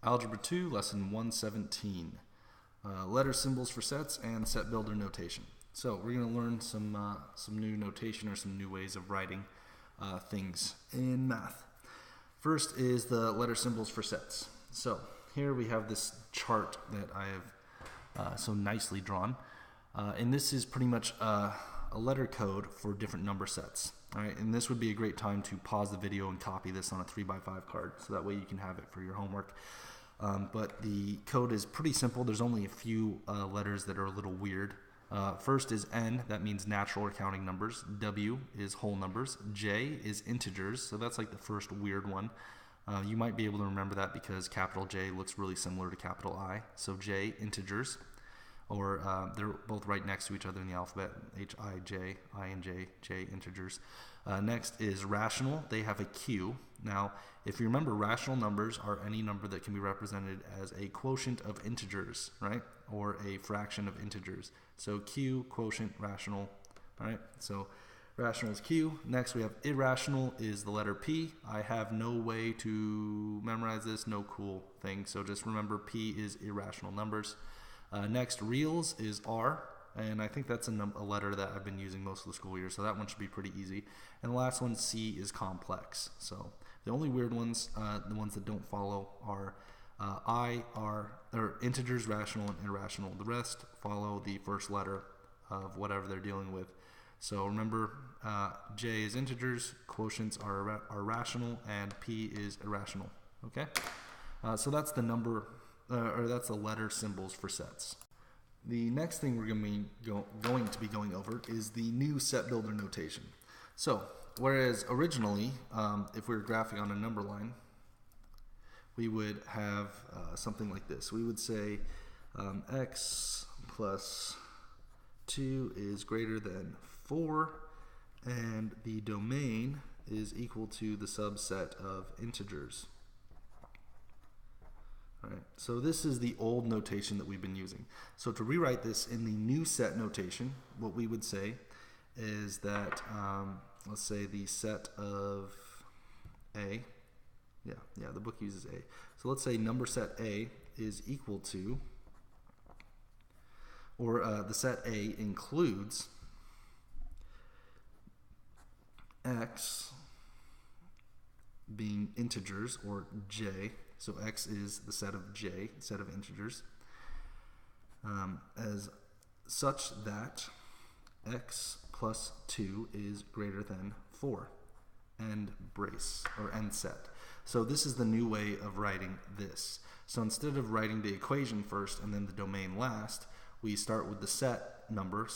Algebra 2, Lesson 117. Letter symbols for sets and set builder notation. So we're going to learn some new notation or some new ways of writing things in math. First is the letter symbols for sets. So here we have this chart that I have so nicely drawn. And this is pretty much a letter code for different number sets. All right, and this would be a great time to pause the video and copy this on a 3x5 card, so that way you can have it for your homework. But the code is pretty simple. There's only a few letters that are a little weird. First is N, that means natural or counting numbers. W is whole numbers. J is integers, so that's like the first weird one. You might be able to remember that because capital J looks really similar to capital I. So J, integers, or they're both right next to each other in the alphabet. H-I-J, I and J, J, integers. Next is rational. They have a Q. Now, if you remember, rational numbers are any number that can be represented as a quotient of integers, right? Or a fraction of integers. So Q, quotient, rational, all right? So rational is Q. Next, we have irrational is the letter P. I have no way to memorize this, no cool thing. So just remember P is irrational numbers. Next, reals is R. And I think that's a letter that I've been using most of the school year, so that one should be pretty easy. And the last one, C, is complex. So the only weird ones, the ones that don't follow, are or integers, rational, and irrational. The rest follow the first letter of whatever they're dealing with. So remember, J is integers, quotients are rational, and P is irrational. Okay, so that's the number, or that's the letter symbols for sets. The next thing we're going to be going over is the new set builder notation. So, whereas originally, if we were graphing on a number line, we would have something like this. We would say x plus 2 is greater than 4, and the domain is equal to the subset of integers. All right, so this is the old notation that we've been using. So to rewrite this in the new set notation, what we would say is that, let's say the set of A, yeah, the book uses A. So let's say number set A is equal to, or the set A includes x being integers, or J. So x is the set of J, set of integers, as such that x plus 2 is greater than 4. End brace, or end set. So this is the new way of writing this. So instead of writing the equation first and then the domain last, we start with the set number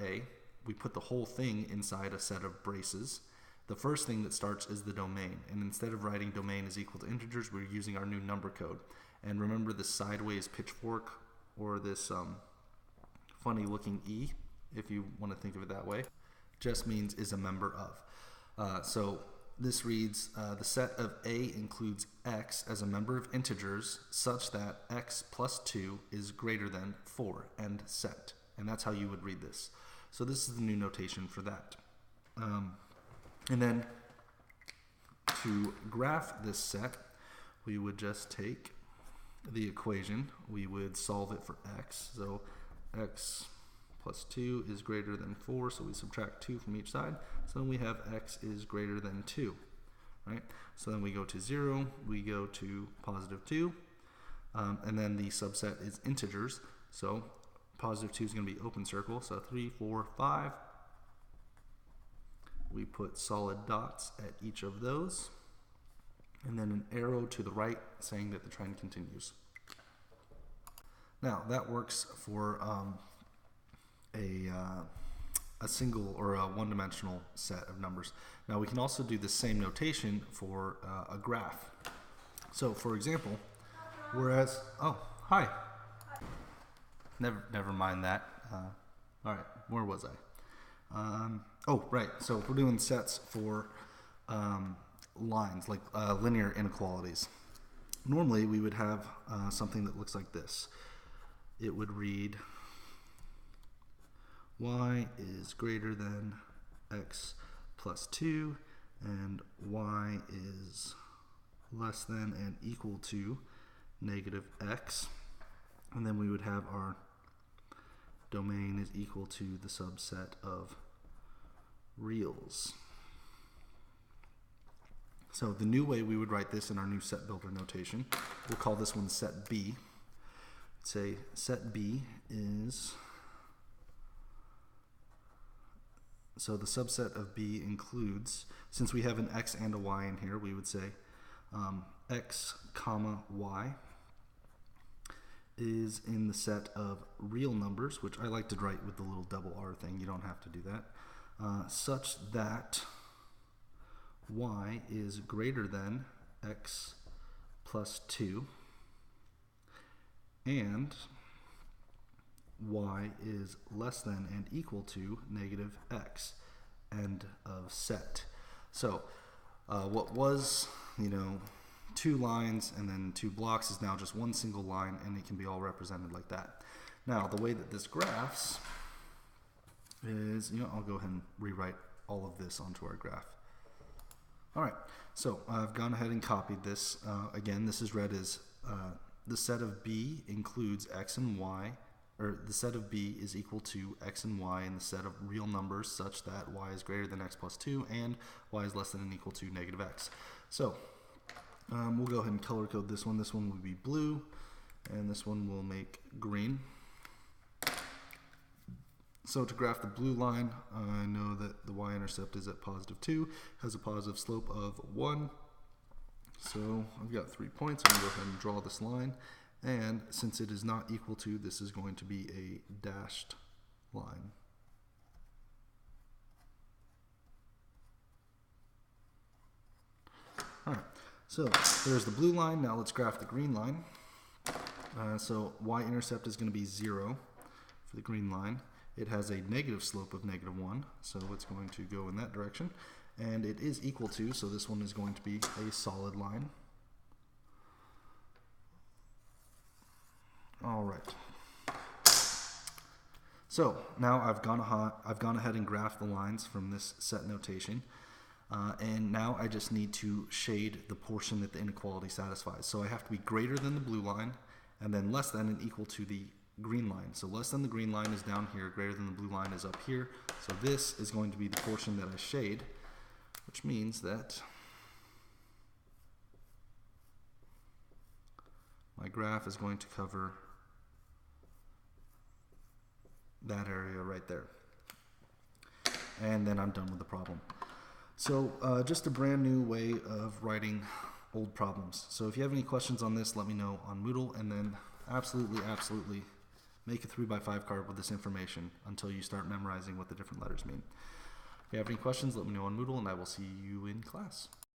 A. We put the whole thing inside a set of braces. The first thing that starts is the domain, and instead of writing domain is equal to integers, we're using our new number code. And remember this sideways pitchfork, or this funny looking E, if you want to think of it that way, just means is a member of. So this reads, the set of A includes x as a member of integers such that x plus 2 is greater than 4, end set. And that's how you would read this. So this is the new notation for that. And then to graph this set, we would just take the equation, we would solve it for x. So x plus 2 is greater than 4, so we subtract 2 from each side. So then we have x is greater than 2, right? So then we go to 0, we go to positive 2, and then the subset is integers. So positive 2 is going to be open circle, so 3, 4, 5. We put solid dots at each of those, and then an arrow to the right saying that the trend continues. Now that works for a single or a one-dimensional set of numbers. Now we can also do the same notation for a graph. So for example, whereas, oh, hi. Never mind that. All right, where was I? Oh, right. So if we're doing sets for lines, like linear inequalities, normally we would have something that looks like this. It would read y is greater than x plus 2, and y is less than and equal to negative x, and then we would have our domain is equal to the subset of reals. So the new way we would write this in our new set builder notation, we'll call this one set B. Say set B is, so the subset of B includes, since we have an x and a y in here, we would say x comma y is in the set of real numbers, which I like to write with the little double R thing. You don't have to do that. Such that y is greater than x plus 2 and y is less than and equal to negative x. End of set. So what was, 2 lines and then 2 blocks is now just one single line, and it can be all represented like that. Now the way that this graphs is, I'll go ahead and rewrite all of this onto our graph. Alright, so I've gone ahead and copied this. Again, this is read as the set of B includes x and y, or the set of B is equal to x and y in the set of real numbers such that y is greater than x plus 2 and y is less than and equal to negative x. So we'll go ahead and color code this one. This one will be blue, and this one will make green. So to graph the blue line, I know that the y-intercept is at positive 2, has a positive slope of 1. So I've got 3 points. I'm going to go ahead and draw this line. And since it is not equal to, this is going to be a dashed line. All right, so there's the blue line. Now let's graph the green line. So y-intercept is going to be 0 for the green line. It has a negative slope of negative 1, so it's going to go in that direction. And it is equal to, so this one is going to be a solid line. All right. So now I've gone ahead and graphed the lines from this set notation. And now I just need to shade the portion that the inequality satisfies. So I have to be greater than the blue line, and then less than and equal to the green line. So less than the green line is down here, greater than the blue line is up here. So this is going to be the portion that I shade, which means that my graph is going to cover that area right there. And then I'm done with the problem. So just a brand new way of writing old problems. So if you have any questions on this, let me know on Moodle, and then absolutely make a 3x5 card with this information until you start memorizing what the different letters mean. If you have any questions, let me know on Moodle, and I will see you in class.